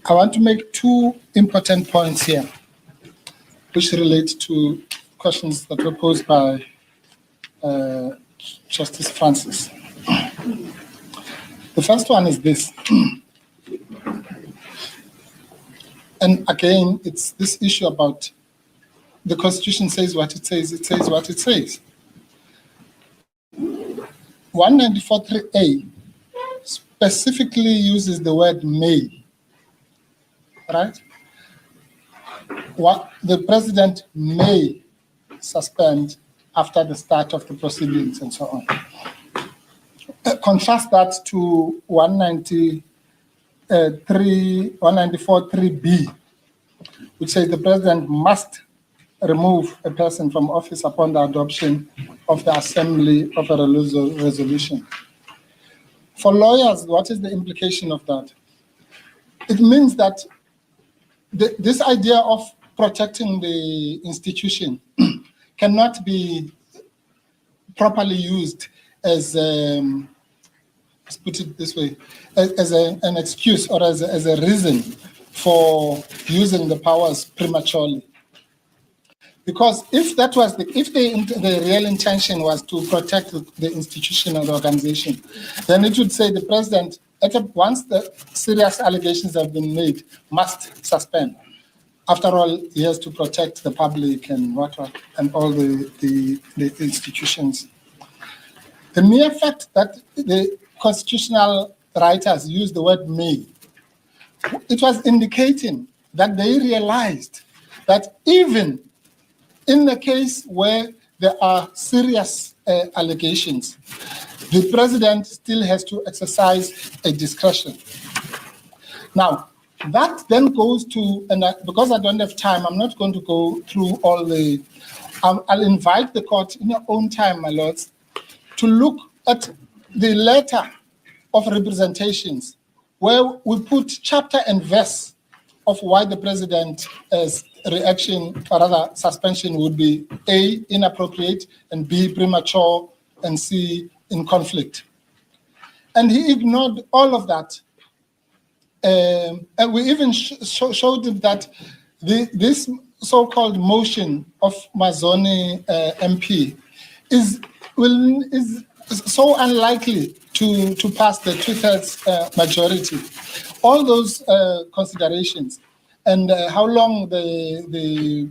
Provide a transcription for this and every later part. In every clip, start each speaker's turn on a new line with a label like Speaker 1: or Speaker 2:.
Speaker 1: I want to make two important points here, which relate to questions that were posed by Justice Francis. The first one is this. And again, it's this issue about the Constitution says what it says what it says. 194.3a specifically uses the word may, right? What the president may suspend after the start of the proceedings and so on. Contrast that to 194.3b, which says the president must remove a person from office upon the adoption of the assembly of a resolution. For lawyers, what is the implication of that? It means that this idea of protecting the institution cannot be properly used as, let's put it this way, as an excuse or as a reason for using the powers prematurely. Because if that was the real intention was to protect the institution or the organization, then it would say the president, once the serious allegations have been made, must suspend. After all, he has to protect the public and what and all the institutions. The mere fact that the constitutional writers used the word may, it was indicating that they realized that even in the case where there are serious allegations, the president still has to exercise a discretion. Now, that then goes to, and because I don't have time, I'm not going to go through all the, I'll invite the court in your own time, my lords, to look at the letter of representations where we put chapter and verse of why the president's reaction, or rather suspension, would be A, inappropriate, and B, premature, and C, in conflict. And he ignored all of that. And we even showed him that this so-called motion of Mazone MP is so unlikely to pass the two-thirds majority. All those considerations and how long the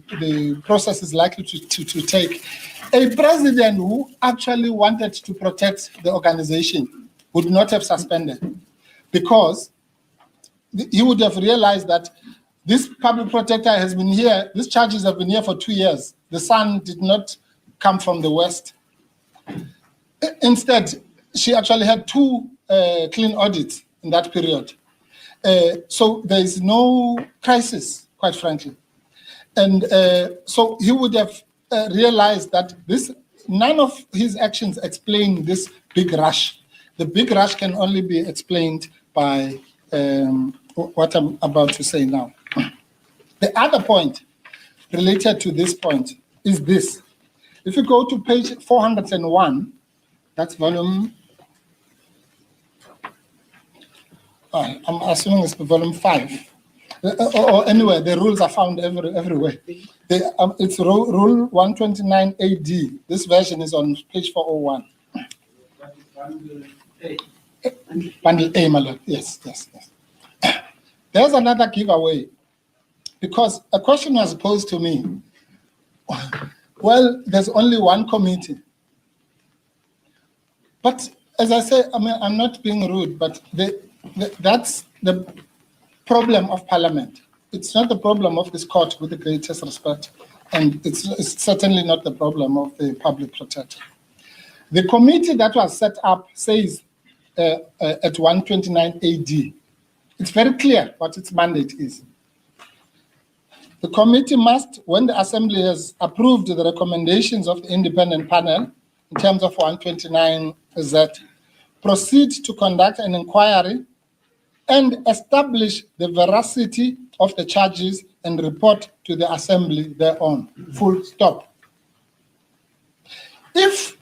Speaker 1: process is likely to take. A president who actually wanted to protect the organization would not have suspended, because he would have realized that this public protector has been here, these charges have been here for 2 years. The sun did not come from the west. Instead, she actually had 2 clean audits in that period. So there is no crisis, quite frankly. And so he would have realized that none of his actions explain this big rush. The big rush can only be explained by what I'm about to say now. The other point related to this point is this. If you go to page 401, that's volume, I'm assuming it's volume 5. Or anyway, the rules are found everywhere. It's rule 129 AD. This version is on page 401. Bundle A, my lord. Yes. There's another giveaway, because a question was posed to me. Well, there's only one committee. But as I say, I mean, I'm not being rude, but that's the problem of Parliament. It's not the problem of this court, with the greatest respect, and it's certainly not the problem of the public protector. The committee that was set up says at 129 AD, it's very clear what its mandate is. The committee must, when the Assembly has approved the recommendations of the independent panel in terms of 129Z, proceed to conduct an inquiry and establish the veracity of the charges and report to the Assembly thereon. Full stop. If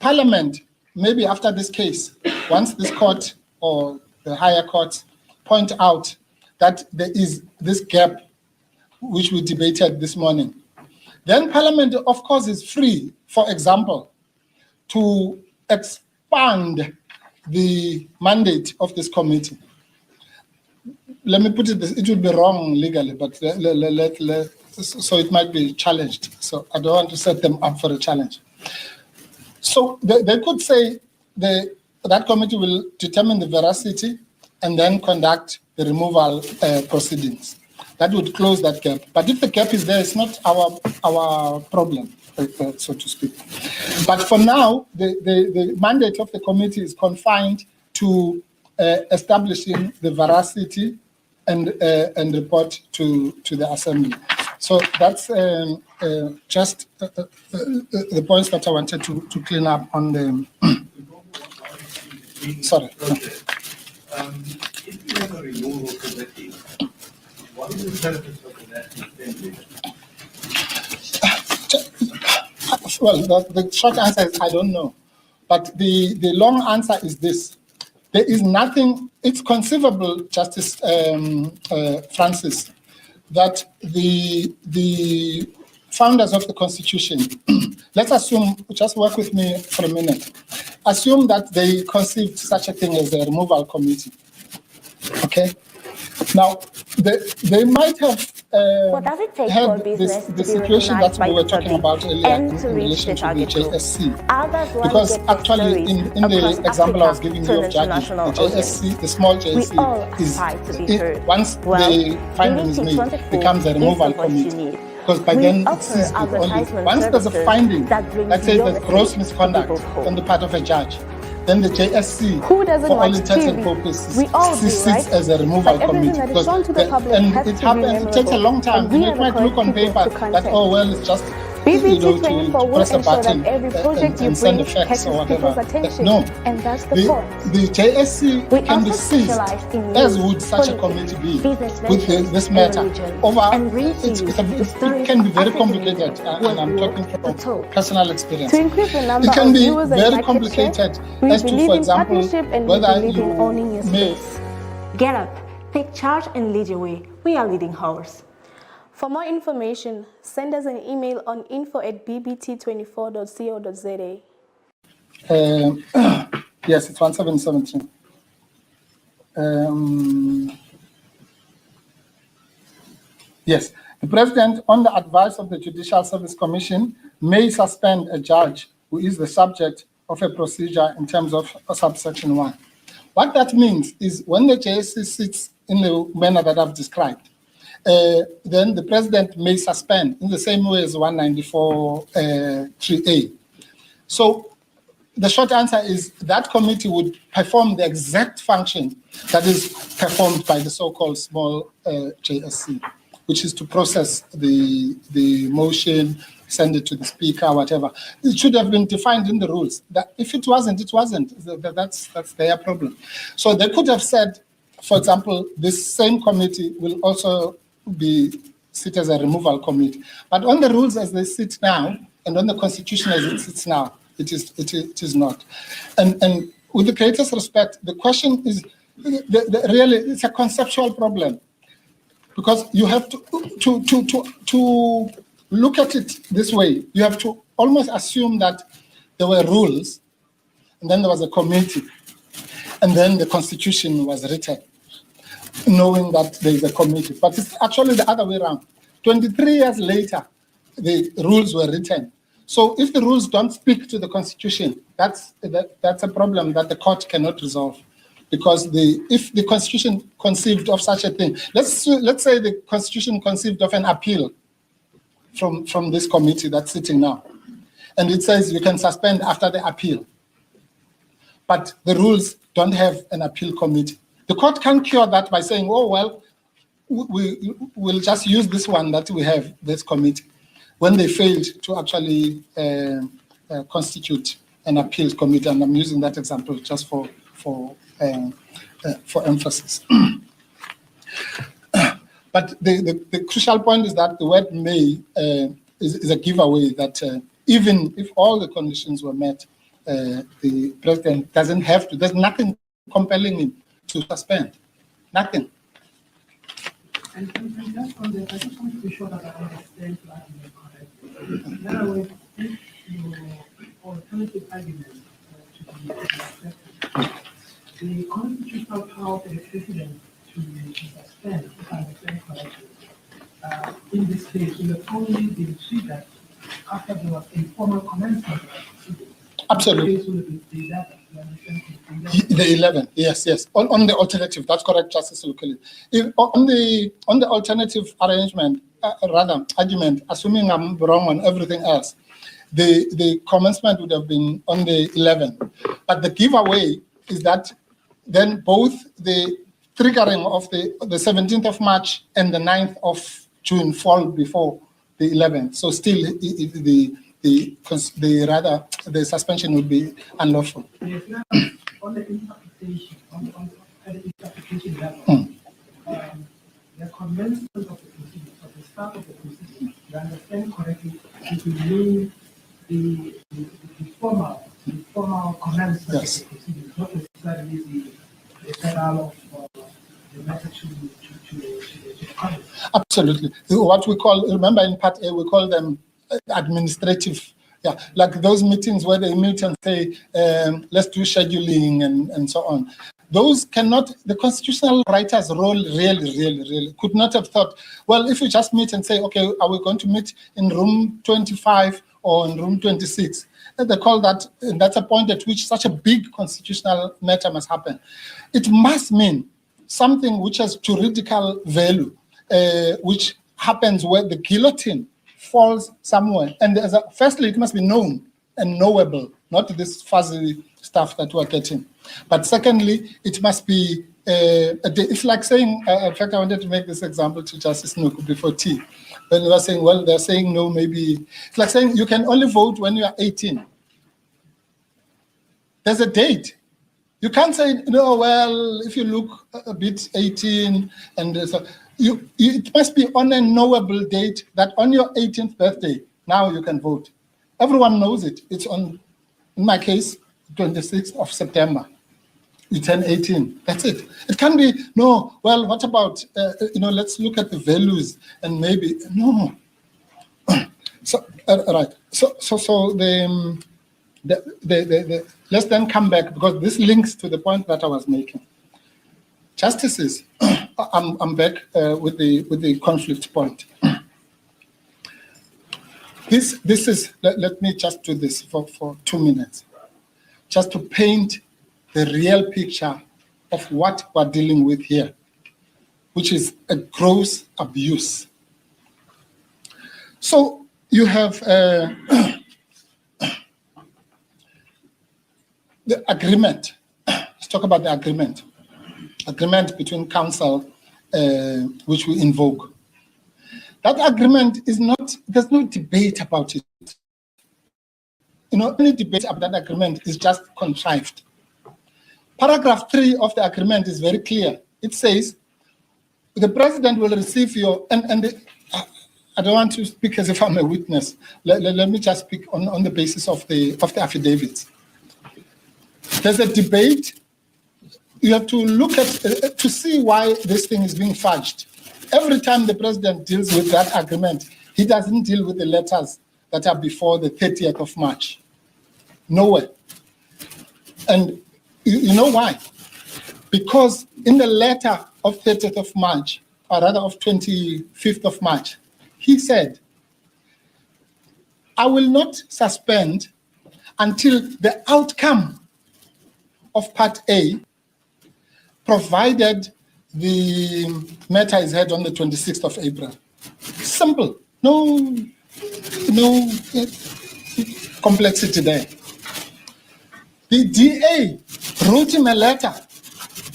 Speaker 1: Parliament, maybe after this case, once this court or the higher courts point out that there is this gap which we debated this morning, then Parliament, of course, is free, for example, to expand the mandate of this committee. Let me put it this, it would be wrong legally, but so it might be challenged. So I don't want to set them up for a challenge. So they could say that committee will determine the veracity and then conduct the removal proceedings. That would close that gap. But if the gap is there, it's not our problem, so to speak. But for now, the mandate of the committee is confined to establishing the veracity and report to the Assembly. So that's just the points that I wanted to clean up on the. Sorry.
Speaker 2: If you have a removal committee, what is the purpose of the National Assembly?
Speaker 1: Well, the short answer is I don't know. But the long answer is this. There is nothing, it's conceivable, Justice Francis, that the founders of the Constitution, let's assume, just work with me for a minute, assume that they conceived such a thing as a removal committee. Okay? Now, they might have had the situation that we were talking about earlier in relation to the JSC. Because actually, in the example I was giving you of Jackie, the JSC, the small JSC, is once the finding is made, becomes a removal committee. Because by then it sees only once there's a finding, let's say there's gross misconduct on the part of a judge, then the JSC, for all intents and purposes, sits as a removal committee. And it happens, it takes a long time. It might look on paper that, oh, well, it's just to press a button and send the facts or whatever. No, the JSC can be seized, as would such a committee be, with this matter. It can be very complicated, and I'm talking from personal experience. It can be very complicated as to, for example, whether you may...
Speaker 3: Get up, take charge and lead your way. We are leading horse. For more information, send us an email on info@bbt24.co.za.
Speaker 1: Yes, it's 1717. Yes, the President, on the advice of the Judicial Service Commission, may suspend a judge who is the subject of a procedure in terms of subsection 1. What that means is when the JSC sits in the manner that I've described, then the President may suspend in the same way as 194.3a. So the short answer is that committee would perform the exact function that is performed by the so-called small JSC, which is to process the motion, send it to the Speaker, whatever. It should have been defined in the rules. That if it wasn't, it wasn't. That's their problem. So they could have said, for example, this same committee will also sit as a removal committee. But on the rules as they sit now, and on the Constitution as it sits now, it is not. And with the greatest respect, the question is, really, it's a conceptual problem. Because you have to look at it this way. You have to almost assume that there were rules, and then there was a committee, and then the Constitution was written, knowing that there is a committee. But it's actually the other way around. 23 years later, the rules were written. So if the rules don't speak to the Constitution, that's a problem that the court cannot resolve. Because if the Constitution conceived of such a thing, let's say the Constitution conceived of an appeal from this committee that's sitting now, and it says you can suspend after the appeal, but the rules don't have an appeal committee. The court can cure that by saying, oh, well, we'll just use this one that we have, this committee, when they failed to actually constitute an appeals committee. And I'm using that example just for emphasis. But the crucial point is that the word may is a giveaway that even if all the conditions were met, the President doesn't have to, there's nothing compelling him to suspend. Nothing.
Speaker 4: And just on that, I just want to be sure that I understand your argument correctly. In other words, if your alternative argument to be accepted, the constitutional power for the president to suspend, if I understand correctly, in this case, will have only been triggered after there was a formal commencement of the proceedings.
Speaker 1: Absolutely.
Speaker 4: The case will be that, you understand, the
Speaker 1: The 11, yes. On the alternative, that's correct, Justice Lukuli. If on the alternative arrangement, argument, assuming I'm wrong on everything else, the commencement would have been on the 11th. But the giveaway is that then both the triggering of the 17th of March and the 9th of June fall before the 11th. So still the suspension would be unlawful.
Speaker 4: Yes, now, on the interpretation, on the interpretation level, the commencement of the proceedings, of the start of the proceedings, you understand correctly, it will mean the formal commencement
Speaker 1: Yes.
Speaker 4: of the proceedings, not necessarily the federal of the matter to the Congress.
Speaker 1: Absolutely. What we call, remember in Part A, we call them administrative. Yeah, like those meetings where they meet and say, let's do scheduling and so on. Those cannot, the constitutional writers' role really could not have thought, well, if you just meet and say, okay, are we going to meet in room 25 or in room 26? They call that, that's a point at which such a big constitutional matter must happen. It must mean something which has juridical value, which happens where the guillotine falls somewhere. And firstly, it must be known and knowable, not this fuzzy stuff that we're getting. But secondly, it must be, it's like saying, in fact, I wanted to make this example to Justice Nuku before tea. When they were saying, well, they're saying no, maybe, it's like saying you can only vote when you are 18. There's a date. You can't say, no, well, if you look a bit 18, and so it must be on a knowable date that on your 18th birthday, now you can vote. Everyone knows it. It's on, in my case, 26th of September. You turn 18. That's it. It can be, no, well, what about, let's look at the values and maybe, no. So, right. So let's then come back, because this links to the point that I was making. Justices, I'm back with the conflict point. This is, let me just do this for 2 minutes, just to paint the real picture of what we're dealing with here, which is a gross abuse. So you have the agreement. Let's talk about the agreement between council, which we invoke. That agreement is not, there's no debate about it. Any debate about that agreement is just contrived. Paragraph 3 of the agreement is very clear. It says, the president will receive your, I don't want to speak as if I'm a witness. Let me just speak on the basis of the affidavits. There's a debate. You have to look at, to see why this thing is being fudged. Every time the president deals with that agreement, he doesn't deal with the letters that are before the 30th of March. Nowhere. And you know why? Because in the letter of 30th of March, or rather of 25th of March, he said, I will not suspend until the outcome of Part A, provided the matter is heard on the 26th of April. Simple. No complexity there. The DA wrote him a letter,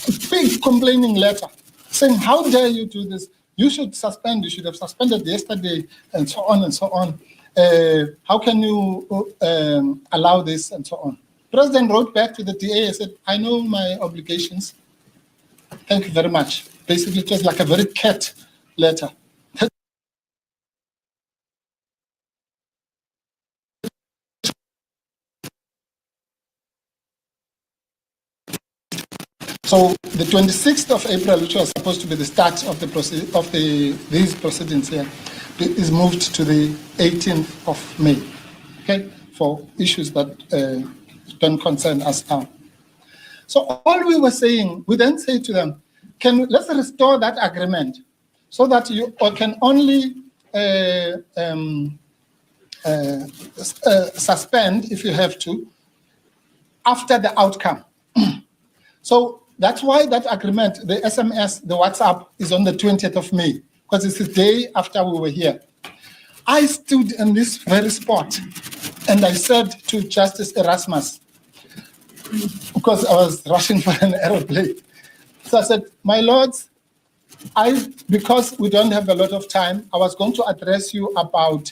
Speaker 1: a big complaining letter, saying, how dare you do this? You should suspend, you should have suspended yesterday, and so on and so on. How can you allow this, and so on? President wrote back to the DA and said, I know my obligations. Thank you very much. Basically, it was like a very curt letter. So the 26th of April, which was supposed to be the start of these proceedings here, is moved to the 18th of May, okay, for issues that don't concern us now. So all we were saying, we then say to them, let's restore that agreement so that you can only suspend, if you have to, after the outcome. So that's why that agreement, the SMS, the WhatsApp, is on the 20th of May, because it's the day after we were here. I stood in this very spot and I said to Justice Erasmus, because I was rushing for an aeroplane. So I said, my lords, because we don't have a lot of time, I was going to address you about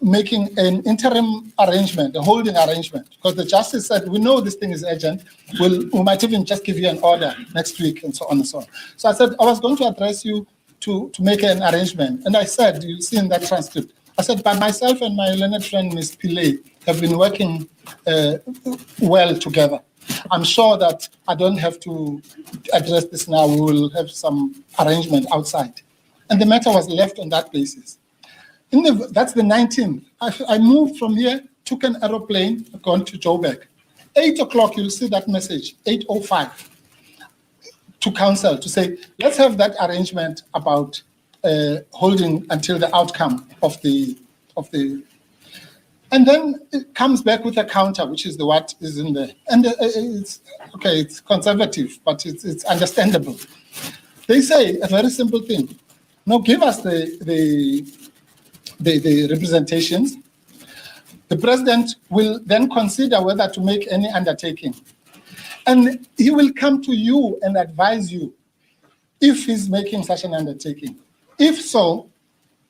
Speaker 1: making an interim arrangement, a holding arrangement, because the justice said, we know this thing is urgent, we might even just give you an order next week, and so on and so on. So I said, I was going to address you to make an arrangement. And I said, you'll see in that transcript, I said, but myself and my learned friend, Ms. Pillay, have been working well together. I'm sure that I don't have to address this now. We will have some arrangement outside. And the matter was left on that basis. That's the 19th. I moved from here, took an aeroplane, gone to Joburg. 8 o'clock, you'll see that message, 8:05, to council to say, let's have that arrangement about holding until the outcome of the. And then it comes back with a counter, which is what is in there. And it's okay, it's conservative, but it's understandable. They say a very simple thing. No, give us the representations. The president will then consider whether to make any undertaking. And he will come to you and advise you if he's making such an undertaking. If so,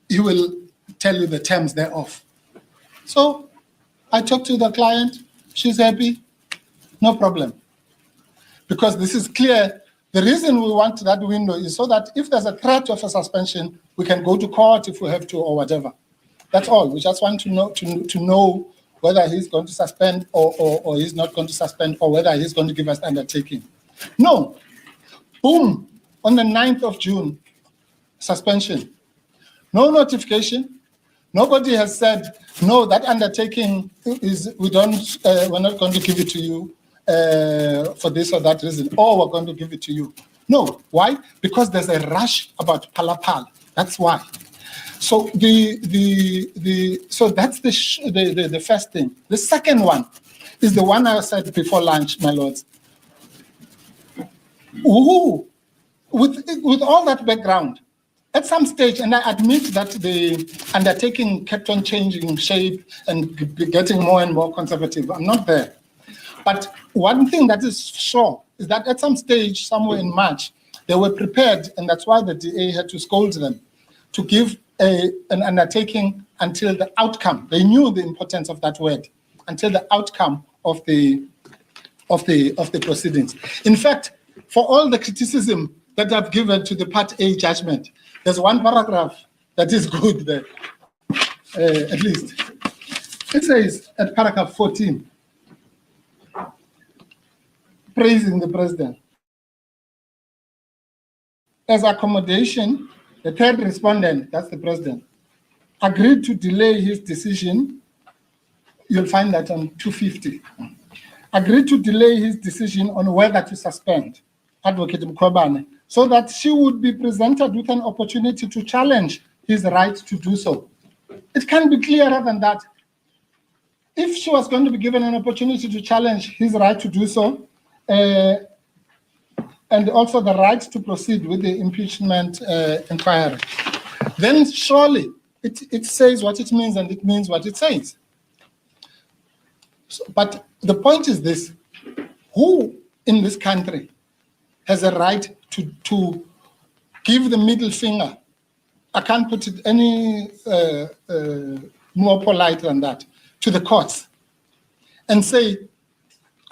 Speaker 1: he will tell you the terms thereof. So I talked to the client, she's happy, no problem. Because this is clear, the reason we want that window is so that if there's a threat of a suspension, we can go to court if we have to or whatever. That's all. We just want to know whether he's going to suspend or he's not going to suspend, or whether he's going to give us undertaking. No. Boom. On the 9th of June, suspension. No notification. Nobody has said, no, that undertaking is, we're not going to give it to you for this or that reason, or we're going to give it to you. No. Why? Because there's a rush about Palapal. That's why. So so that's the first thing. The second one is the one I said before lunch, my lords. Ooh, with all that background, at some stage, and I admit that the undertaking kept on changing shape and getting more and more conservative. I'm not there. But one thing that is sure is that at some stage, somewhere in March, they were prepared, and that's why the DA had to scold them, to give an undertaking until the outcome. They knew the importance of that word, until the outcome of the proceedings. In fact, for all the criticism that I've given to the Part A judgment, there's one paragraph that is good there, at least. It says at paragraph 14, praising the president. As accommodation, the third respondent, that's the president, agreed to delay his decision. You'll find that on 250. Agreed to delay his decision on whether to suspend Advocate Mkhwebane, so that she would be presented with an opportunity to challenge his right to do so. It can't be clearer than that. If she was going to be given an opportunity to challenge his right to do so, and also the right to proceed with the impeachment inquiry, then surely it says what it means and it means what it says. So, but the point is this: who in this country has a right to give the middle finger? I can't put it any more polite than that, to the courts, and say,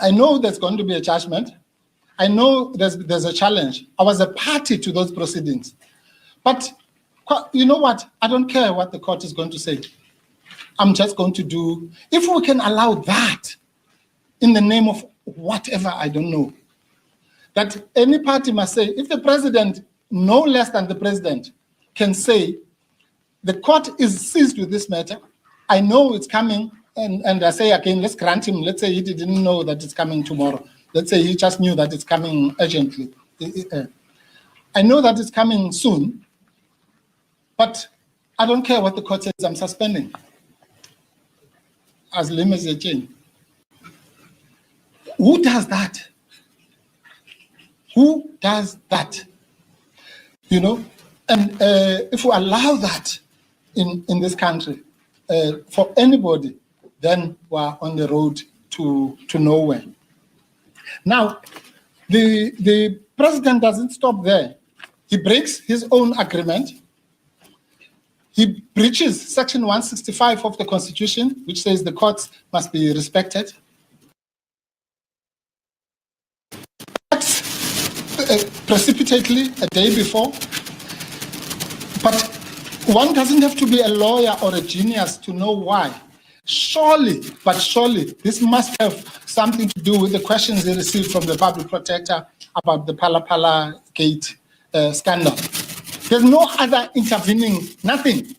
Speaker 1: I know there's going to be a judgment. I know there's a challenge. I was a party to those proceedings. But you know what? I don't care what the court is going to say. I'm just going to do, if we can allow that in the name of whatever, I don't know, that any party must say, if the president, no less than the president, can say, the court is seized with this matter, I know it's coming, and I say again, let's grant him, let's say he didn't know that it's coming tomorrow. Let's say he just knew that it's coming urgently. I know that it's coming soon, but I don't care what the court says, I'm suspending. As lame as a chain. Who does that? Who does that? You know, and if we allow that in this country, for anybody, then we're on the road to nowhere. Now, the president doesn't stop there. He breaks his own agreement. He breaches Section 165 of the Constitution, which says the courts must be respected. Precipitately a day before. But one doesn't have to be a lawyer or a genius to know why. Surely, this must have something to do with the questions they received from the public protector about the Phala Phala Gate scandal. There's no other intervening, nothing.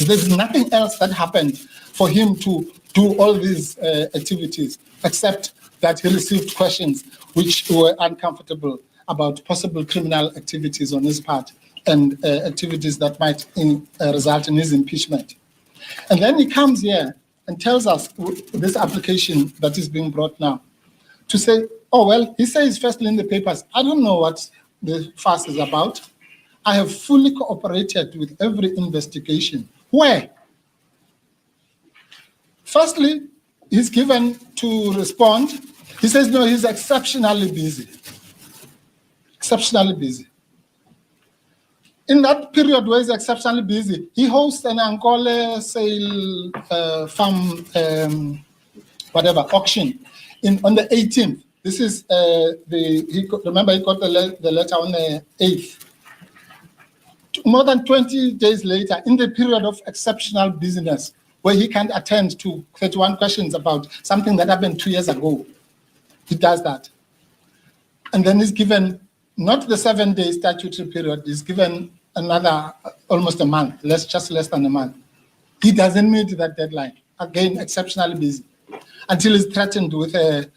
Speaker 1: There's nothing else that happened for him to do all these activities, except that he received questions which were uncomfortable about possible criminal activities on his part and activities that might result in his impeachment. And then he comes here and tells us this application that is being brought now to say, oh, well, he says firstly in the papers, I don't know what the fuss is about. I have fully cooperated with every investigation. Where? Firstly, he's given to respond. He says, no, he's exceptionally busy. Exceptionally busy. In that period where he's exceptionally busy, he hosts an Ankole sale farm, auction on the 18th. This is remember he got the letter on the 8th. More than 20 days later, in the period of exceptional business, where he can't attend to 31 questions about something that happened 2 years ago, he does that. And then he's given not the 7-day statutory period, he's given another almost a month, just less than a month. He doesn't meet that deadline. Again, exceptionally busy, until he's threatened with a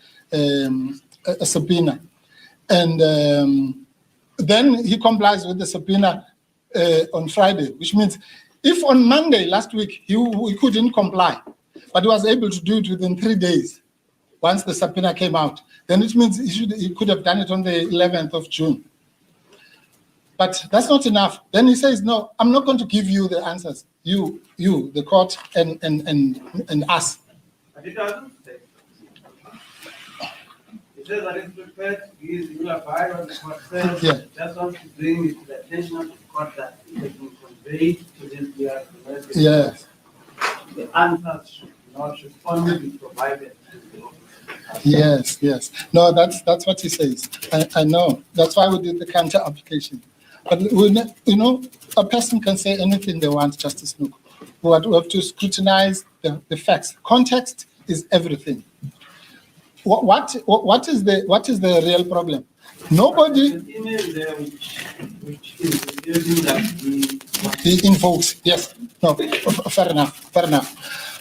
Speaker 1: subpoena. And then he complies with the subpoena on Friday, which means if on Monday last week he couldn't comply, but he was able to do it within 3 days once the subpoena came out, then it means he could have done it on the 11th of June. But that's not enough. Then he says, no, I'm not going to give you the answers. You, the court, and us.
Speaker 2: But it doesn't say. It says that it's prepared, he will abide on the court says,
Speaker 1: Yeah.
Speaker 2: just want to bring it to the attention of the court that it has been conveyed to this DRC.
Speaker 1: Yes.
Speaker 2: The answers should not only be provided to the office.
Speaker 1: Yes. No, that's what he says. I know. That's why we did the counter application. But a person can say anything they want, Justice Nook. We have to scrutinize the facts. Context is everything. What is the real problem? Nobody.
Speaker 2: There's an email there which is using that
Speaker 1: He invokes. Yes. No. Fair enough.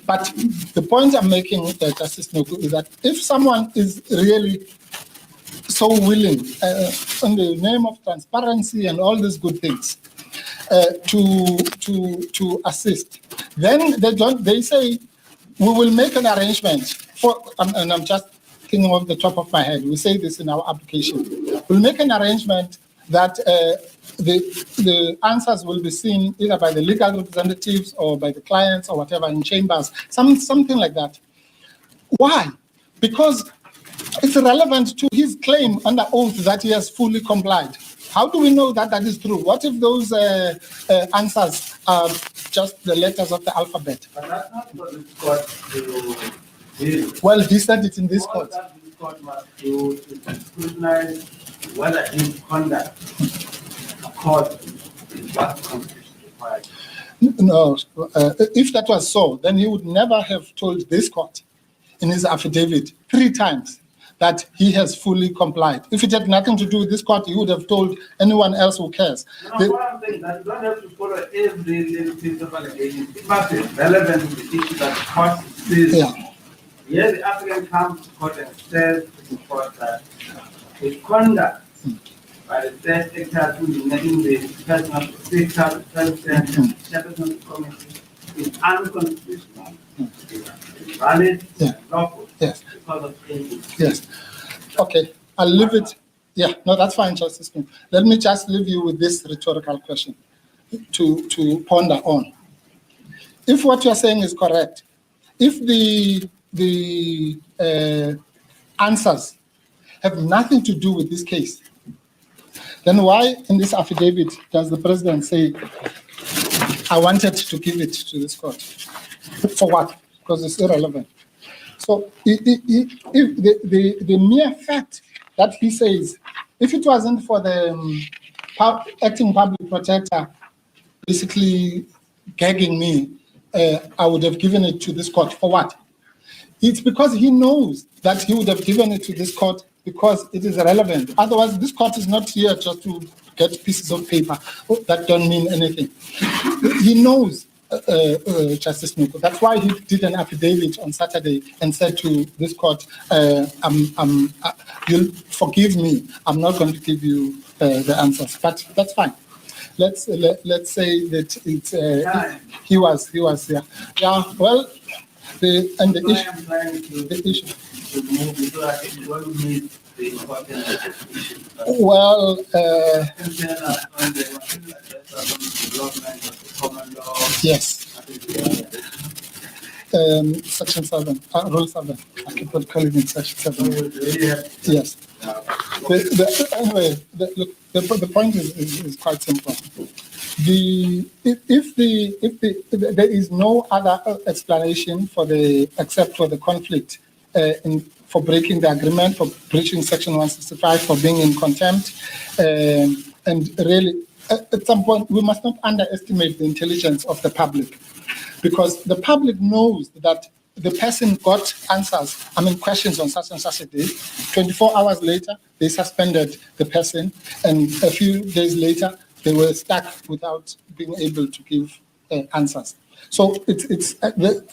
Speaker 1: But the point I'm making, Justice Nook, is that if someone is really so willing, in the name of transparency and all these good things, to assist, then they say, we will make an arrangement for, and I'm just thinking off the top of my head, we say this in our application, we'll make an arrangement that the answers will be seen either by the legal representatives or by the clients or whatever in chambers, something like that. Why? Because it's relevant to his claim under oath that he has fully complied. How do we know that that is true? What if those answers are just the letters of the alphabet?
Speaker 2: But that's not for this court to deal with.
Speaker 1: Well, he said it in this
Speaker 2: All
Speaker 1: court.
Speaker 2: that this court must do is to scrutinize whether his conduct accords with what the Constitution requires.
Speaker 1: No, if that was so, then he would never have told this court in his affidavit 3 times that he has fully complied. If it had nothing to do with this court, he would have told anyone else who cares.
Speaker 2: No, what I'm saying that you don't have to follow every little piece of allegation. It must be relevant to the issue that the court says.
Speaker 1: Yeah.
Speaker 2: Here the applicant comes to court and says to the court that the conduct by the state actors who is making the person of the sector, the president, chairperson of the committee is unconstitutional. It's valid,
Speaker 1: Yeah.
Speaker 2: lawful,
Speaker 1: Yes.
Speaker 2: because of anything.
Speaker 1: Yes. Okay, I'll leave it. Yeah, no, that's fine, Justice Smith. Let me just leave you with this rhetorical question to ponder on. If what you're saying is correct, if the answers have nothing to do with this case, then why in this affidavit does the president say, I wanted to give it to this court? For what? Because it's irrelevant. So if the mere fact that he says, if it wasn't for the acting public protector basically gagging me, I would have given it to this court. For what? It's because he knows that he would have given it to this court because it is relevant. Otherwise, this court is not here just to get pieces of paper that don't mean anything. He knows, Justice Nuko. That's why he did an affidavit on Saturday and said to this court, you'll forgive me, I'm not going to give you the answers. But that's fine. Let's say that he was yeah. Yeah, well, the issue. Well, yes. Section 7, Rule 7. I keep on calling it Section 7. Yes. Anyway, look, the point is quite simple. If there is no other explanation except for the conflict for breaking the agreement, for breaching Section 165, for being in contempt, and really, at some point, we must not underestimate the intelligence of the public, because the public knows that the person got answers, questions on such and such a day. 24 hours later, they suspended the person, and a few days later, they were stuck without being able to give answers. So it's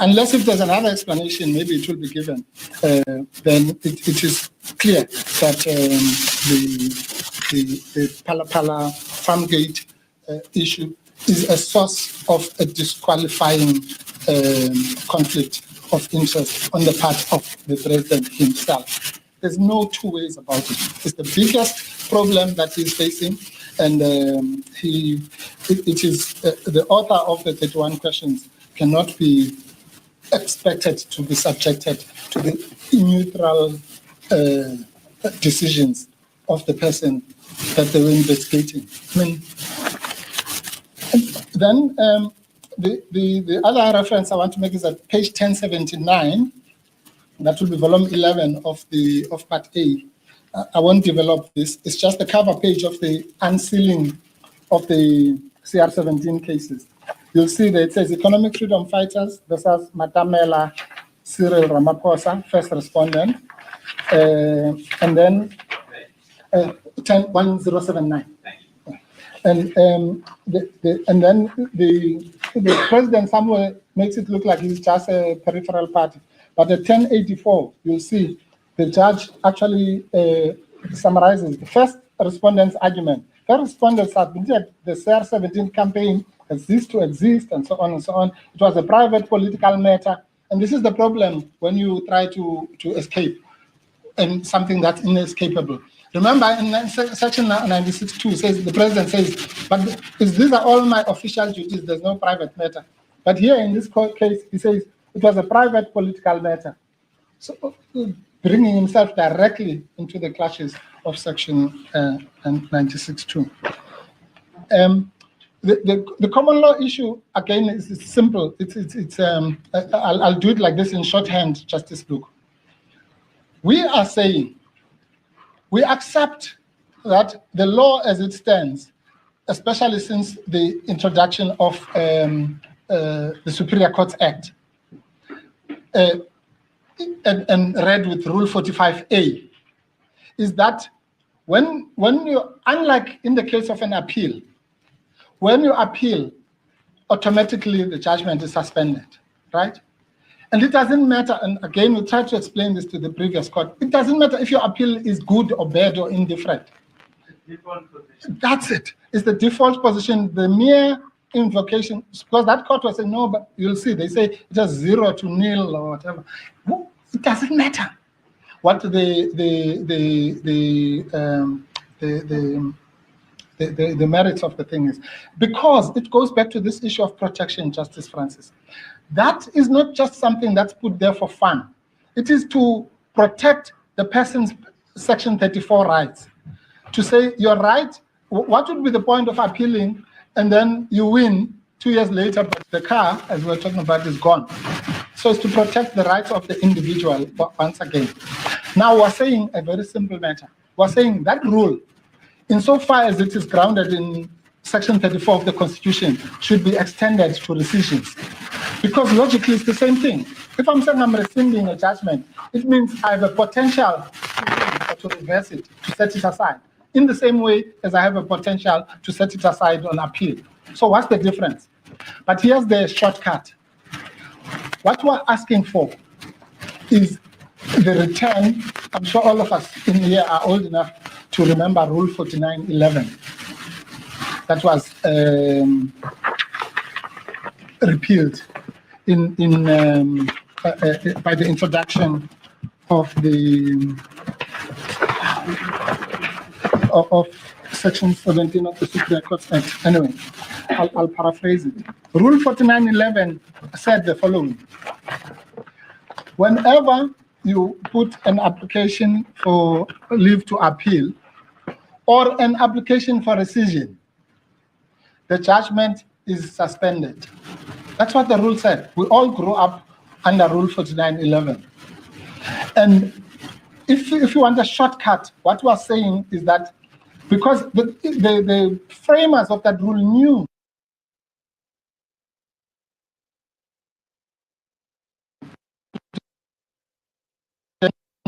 Speaker 1: unless if there's another explanation, maybe it will be given. Then it is clear that the Pala Pala Farmgate issue is a source of a disqualifying conflict of interest on the part of the president himself. There's no two ways about it. It's the biggest problem that he's facing, and it is the author of the 31 questions cannot be expected to be subjected to the neutral decisions of the person that they were investigating. Then the other reference I want to make is at page 1079. That will be volume 11 of Part A. I won't develop this. It's just the cover page of the unsealing of the CR17 cases. You'll see that it says Economic Freedom Fighters versus Matamela Cyril Ramaphosa, first respondent, and then 1079. And then the president somewhere makes it look like he's just a peripheral party. But at 1084, you'll see the judge actually summarizes the first respondent's argument. First respondents admitted the CR17 campaign has ceased to exist, and so on and so on. It was a private political matter. And this is the problem when you try to escape and something that's inescapable. Remember, in section 96.2 says, the president says, but these are all my official duties, there's no private matter. But here in this case, he says, it was a private political matter. So bringing himself directly into the clutches of section 96.2. The common law issue, again, is simple. I'll do it like this in shorthand, Justice Luke. We are saying, we accept that the law as it stands, especially since the introduction of the Superior Courts Act, and read with Rule 45A, is that when you, unlike in the case of an appeal, when you appeal, automatically the judgment is suspended, right? And it doesn't matter, and again, we tried to explain this to the previous court, it doesn't matter if your appeal is good or bad or indifferent.
Speaker 2: Default position.
Speaker 1: That's it. It's the default position, the mere invocation, because that court was saying, no, but you'll see, they say it was 0 to 0 or whatever. No, it doesn't matter what the merits of the thing is, because it goes back to this issue of protection, Justice Francis. That is not just something that's put there for fun. It is to protect the person's Section 34 rights. To say you're right, what would be the point of appealing and then you win 2 years later, but the car, as we're talking about, is gone. So it's to protect the rights of the individual once again. Now we're saying a very simple matter. We're saying that rule, insofar as it is grounded in Section 34 of the Constitution, should be extended to rescissions. Because logically it's the same thing. If I'm saying I'm rescinding a judgment, it means I have a potential to reverse it, to set it aside, in the same way as I have a potential to set it aside on appeal. So what's the difference? But here's the shortcut. What we're asking for is the return. I'm sure all of us in here are old enough to remember Rule 4911. That was repealed by the introduction of the of Section 17 of the Supreme Court Act. Anyway, I'll paraphrase it. Rule 4911 said the following: whenever you put an application for leave to appeal or an application for rescission, the judgment is suspended. That's what the rule said. We all grew up under Rule 4911. And if you want a shortcut, what we are saying is that because the framers of that rule knew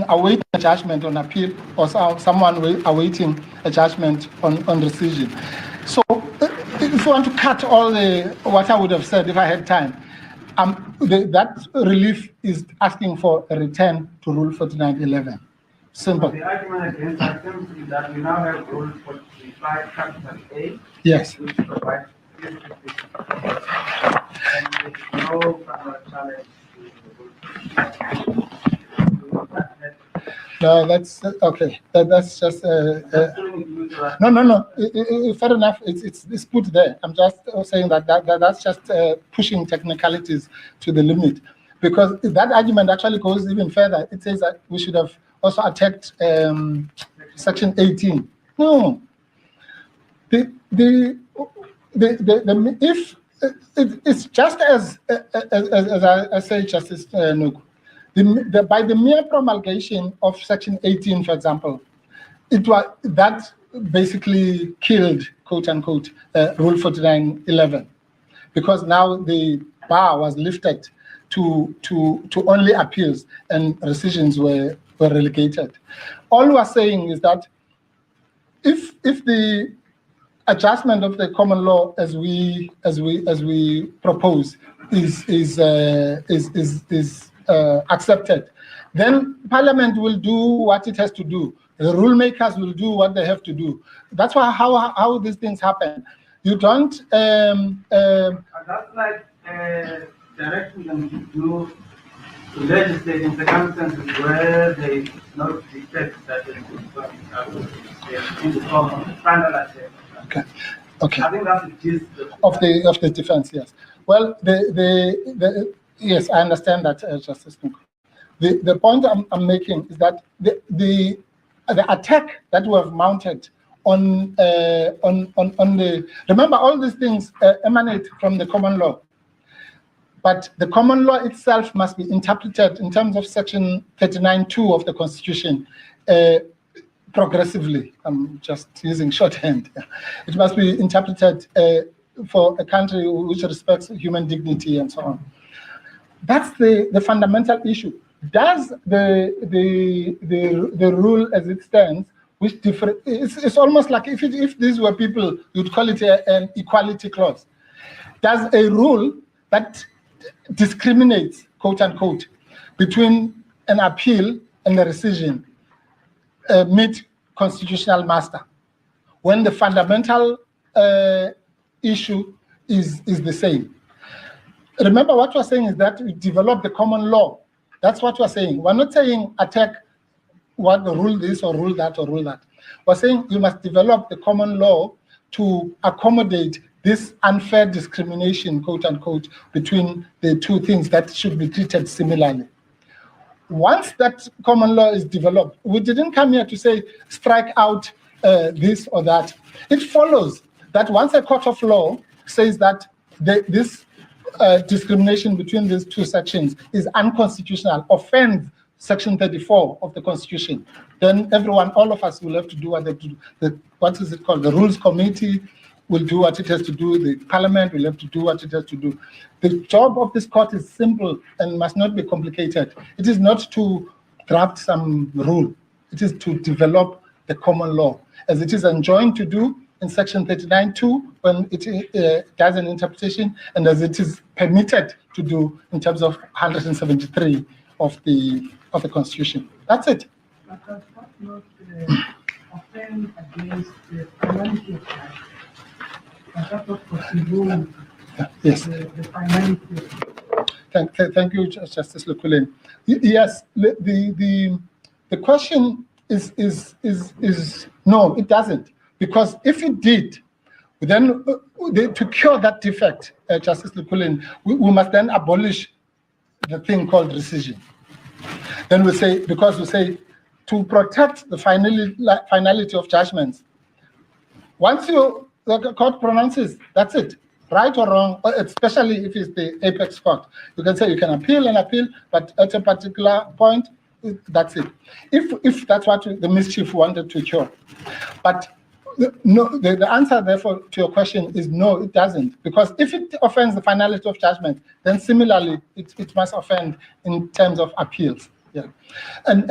Speaker 1: awaiting a judgment on appeal or someone awaiting a judgment on rescission. So if you want to cut all what I would have said if I had time, that relief is asking for a return to Rule 4911. Simple.
Speaker 2: The argument against that seems to be that we now have Rule 45, capital A,
Speaker 1: Yes.
Speaker 2: which provides this decision. And there's no further challenge to the rule.
Speaker 1: No, that's okay. That's just no. Fair enough. It's put there. I'm just saying that's just pushing technicalities to the limit, because that argument actually goes even further. It says that we should have also attacked Section 18. No. If it's just as I say, Justice Nuku. By the mere promulgation of Section 18, for example, that basically killed, quote unquote, Rule 4911, because now the bar was lifted to only appeals and rescissions were relegated. All we are saying is that if the adjustment of the common law as we propose is accepted, then Parliament will do what it has to do. The rule makers will do what they have to do. That's how these things happen. You don't.
Speaker 2: That's like directing them to do legislate in circumstances where they not detect that it is in the form of final attack.
Speaker 1: Okay.
Speaker 2: I think that's the gist
Speaker 1: of the defense. Yes. Well, yes, I understand that, Justice Nuku. The point I'm making is that the attack that we have mounted on the, remember, all these things emanate from the common law, but the common law itself must be interpreted in terms of Section 39(2) of the Constitution progressively. I'm just using shorthand. It must be interpreted for a country which respects human dignity and so on. That's the fundamental issue. Does the rule as it stands, which differ, it's almost like if these were people, you'd call it an equality clause. Does a rule that discriminates, quote unquote, between an appeal and a rescission meet constitutional muster when the fundamental issue is the same? Remember, what we're saying is that we develop the common law. That's what we're saying. We're not saying attack what the rule this or rule that or rule that. We're saying you must develop the common law to accommodate this unfair discrimination, quote unquote, between the two things that should be treated similarly. Once that common law is developed, we didn't come here to say strike out this or that. It follows that once a court of law says that this discrimination between these two sections is unconstitutional, offends Section 34 of the Constitution, then everyone, all of us will have to do what they do. What is it called? The Rules Committee will do what it has to do. The Parliament will have to do what it has to do. The job of this court is simple and must not be complicated. It is not to draft some rule. It is to develop the common law, as it is enjoined to do in Section 39(2) when it does an interpretation, and as it is permitted to do in terms of 173 of the Constitution. That's it.
Speaker 4: But does that not offend against the finality of life? Does that not contribute
Speaker 1: Yes.
Speaker 4: the finality of
Speaker 1: Thank you, Justice Lukulin. Yes, the question is no, it doesn't. Because if it did, then to cure that defect, Justice Lukulin, we must then abolish the thing called rescission. Then we say, because we say to protect the finality of judgments, once the court pronounces, that's it, right or wrong, especially if it's the apex court. You can say you can appeal and appeal, but at a particular point, that's it. If that's what the mischief wanted to cure. But no, the answer, therefore, to your question is no, it doesn't. Because if it offends the finality of judgment, then similarly, it must offend in terms of appeals. Yeah, and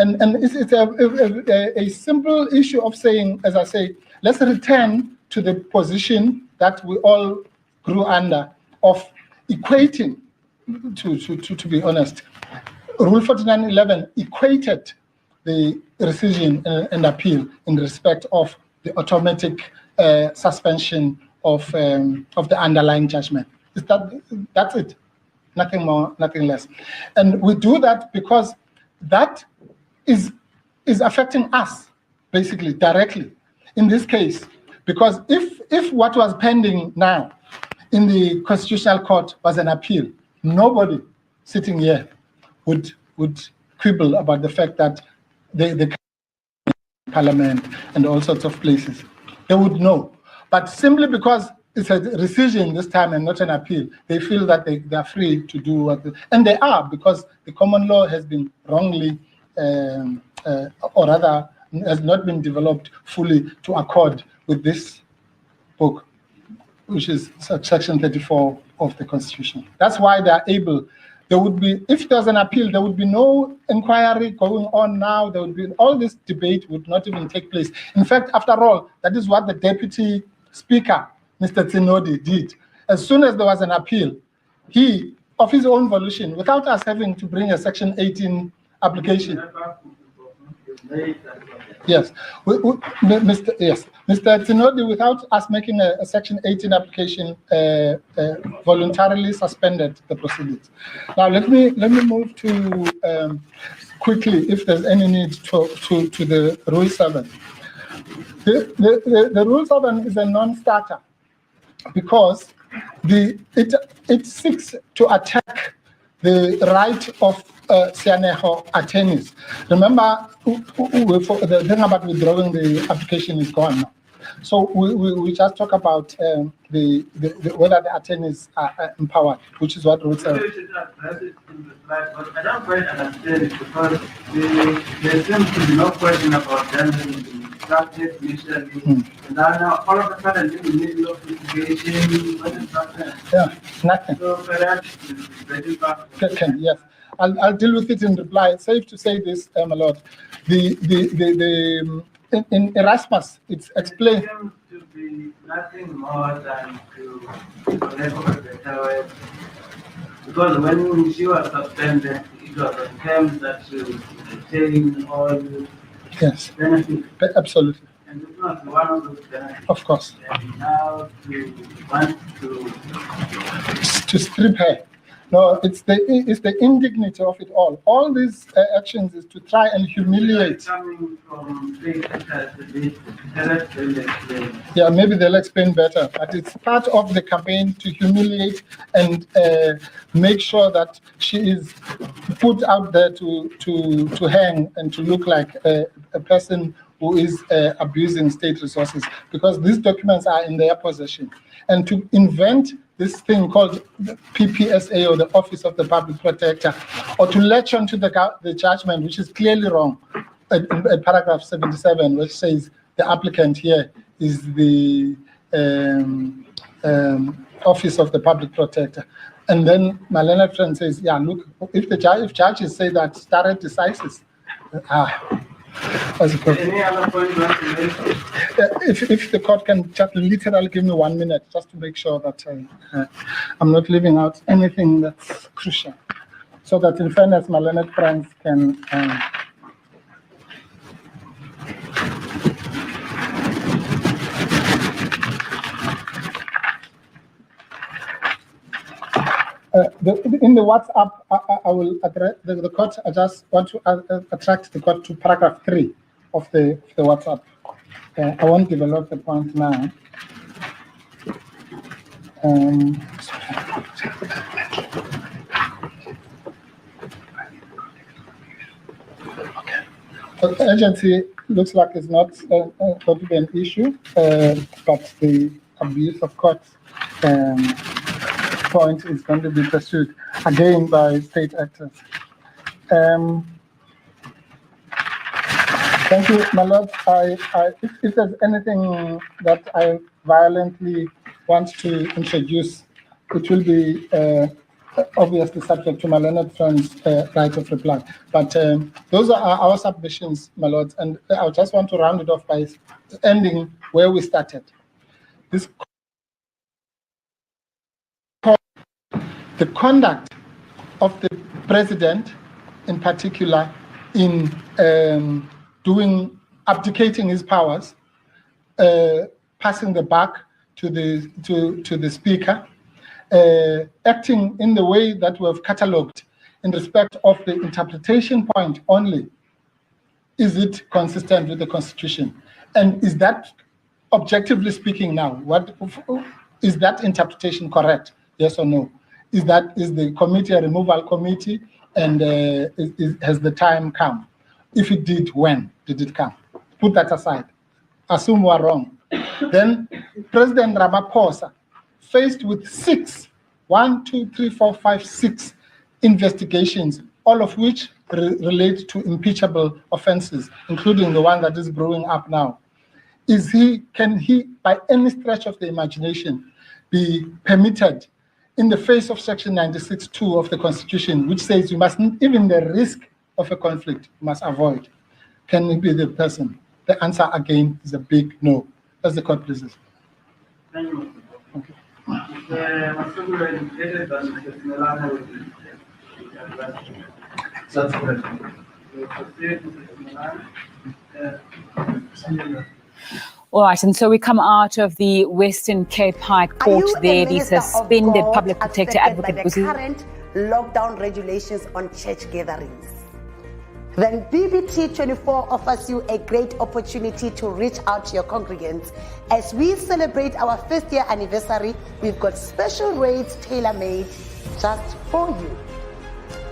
Speaker 1: it's a simple issue of saying, as I say, let's return to the position that we all grew under of equating, to be honest. Rule 4911 equated the rescission and appeal in respect of the automatic suspension of the underlying judgment. That's it, nothing more, nothing less. And we do that because that is affecting us, basically, directly, in this case. Because if what was pending now in the Constitutional Court was an appeal, nobody sitting here would quibble about the fact that the Parliament and all sorts of places. They would know. But simply because it's a rescission this time and not an appeal, they feel that they are free to do what and they are, because the common law has been wrongly, or rather has not been developed fully to accord with this book, which is Section 34 of the Constitution. That's why they are able. There would be, if there's an appeal, there would be no inquiry going on now. There would be, all this debate would not even take place. In fact, after all, that is what the Deputy Speaker, Mr. Tsinodi, did. As soon as there was an appeal, he, of his own volition, without us having to bring a Section 18 application. Yes, Mr. Tsinodi, without us making a Section 18 application, voluntarily suspended the proceedings. Now let me move to quickly, if there's any need, to the Rule 7. The Rule 7 is a non-starter because it seeks to attack the right of Sianeho attorneys. Remember, the thing about withdrawing the application is gone now. So we just talk about whether the attorneys are empowered, which is what Rule 7.
Speaker 2: I don't quite understand it because there seems to be no question about them drafted initially. And now all of a sudden, in the middle of litigation, what is happening?
Speaker 1: Yeah, nothing.
Speaker 2: So perhaps it's very fast.
Speaker 1: Yes. I'll deal with it in reply. It's safe to say this, my lord. In Erasmus, it's explained.
Speaker 2: It seems to be nothing more than to connect with the tower. Because when she was suspended, it was on terms that she would retain all
Speaker 1: Yes,
Speaker 2: benefits.
Speaker 1: absolutely,
Speaker 2: And it's not one of those benefits.
Speaker 1: of course.
Speaker 2: And now to want
Speaker 1: To strip her. No, it's the indignity of it all. All these actions is to try and humiliate.
Speaker 2: coming from state actors, the
Speaker 1: Yeah, maybe they'll explain better, but it's part of the campaign to humiliate and make sure that she is put out there to hang and to look like a person who is abusing state resources, because these documents are in their possession. And to invent this thing called the PPSA, or the Office of the Public Protector, or to latch onto the judgment, which is clearly wrong, at paragraph 77, which says the applicant here is the Office of the Public Protector. And then my learned friend says, yeah, look, if judges say that stare decisis,
Speaker 2: Any other point you want to make?
Speaker 1: if the court can just literally give me 1 minute just to make sure that I'm not leaving out anything that's crucial, so that in fairness, my learned friends can in the WhatsApp, I will address the court. I just want to attract the court to paragraph 3 of the WhatsApp. I won't develop the point now. The agency looks like it's not going to be an issue, but the abuse of court point is going to be pursued again by state actors. Thank you, my lord. If there's anything that I violently want to introduce, it will be obviously subject to my learned friend's right of reply. But those are our submissions, my lords, and I just want to round it off by ending where we started. The conduct of the president, in particular, in abdicating his powers, passing the buck to the speaker, acting in the way that we have catalogued in respect of the interpretation point only. Is it consistent with the Constitution? And is that, objectively speaking now, is that interpretation correct? Yes or no? Is the committee a removal committee, and has the time come? If it did, when did it come? Put that aside. Assume we're wrong. Then President Ramaphosa, faced with 6 investigations, all of which relate to impeachable offenses, including the one that is brewing up now. Can he, by any stretch of the imagination, be permitted, in the face of Section 96(2) of the Constitution, which says you must, even the risk of a conflict, you must avoid? Can he be the person? The answer again is a big no. As the court pleases.
Speaker 2: Thank you.
Speaker 1: Okay.
Speaker 2: That's correct.
Speaker 5: All right, and so we come out of the Western Cape High Court there, the suspended public protector advocate
Speaker 6: by the current lockdown regulations on church gatherings. Then BBT 24 offers you a great opportunity to reach out to your congregants. As we celebrate our 1st year anniversary, we've got special rates tailor-made just for you.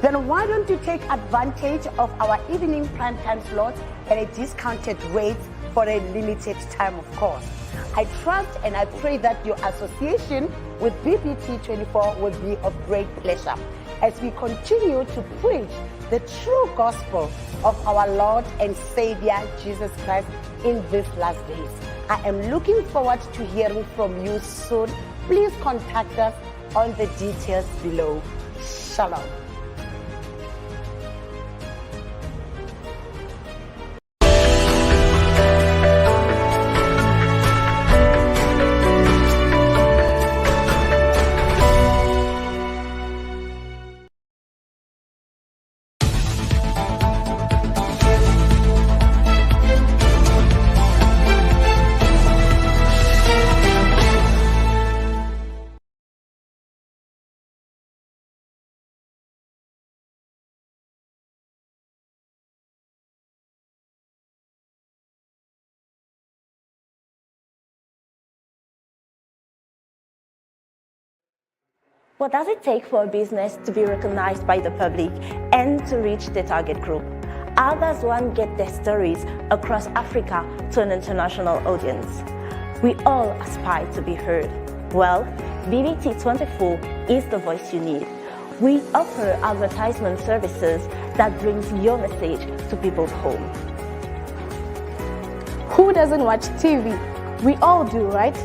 Speaker 6: Then why don't you take advantage of our evening prime time slots at a discounted rate for a limited time, of course. I trust and I pray that your association with BBT 24 will be of great pleasure as we continue to preach the true gospel of our Lord and Savior Jesus Christ in these last days. I am looking forward to hearing from you soon. Please contact us on the details below. Shalom.
Speaker 3: What does it take for a business to be recognized by the public and to reach the target group? How does one get their stories across Africa to an international audience? We all aspire to be heard. Well, BBT24 is the voice you need. We offer advertisement services that brings your message to people's home.
Speaker 7: Who doesn't watch TV? We all do, right?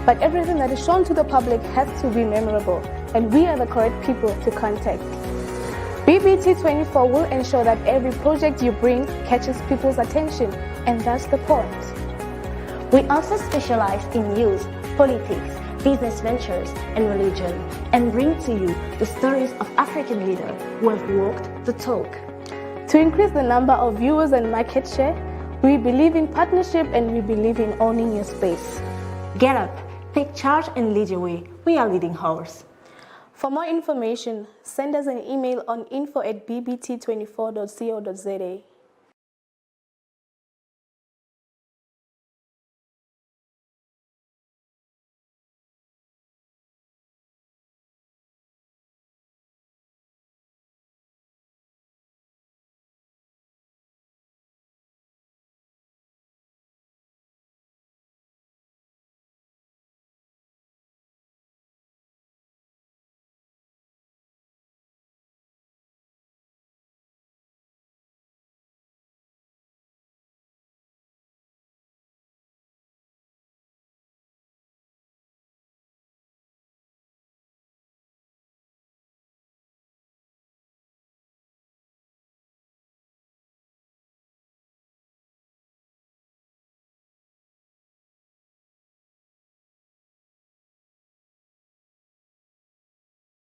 Speaker 7: But everything that is shown to the public has to be memorable, and we are the correct people to contact. BBT24 will ensure that every project you bring catches people's attention, and that's the point.
Speaker 3: We also specialize in news, politics, business ventures, and religion, and bring to you the stories of African leaders who have walked the talk.
Speaker 7: To increase the number of viewers and market share, we believe in partnership and we believe in owning your space.
Speaker 3: Get up, take charge, and lead your way. We are leading horse.
Speaker 7: For more information, send us an email on info@bbt24.co.za.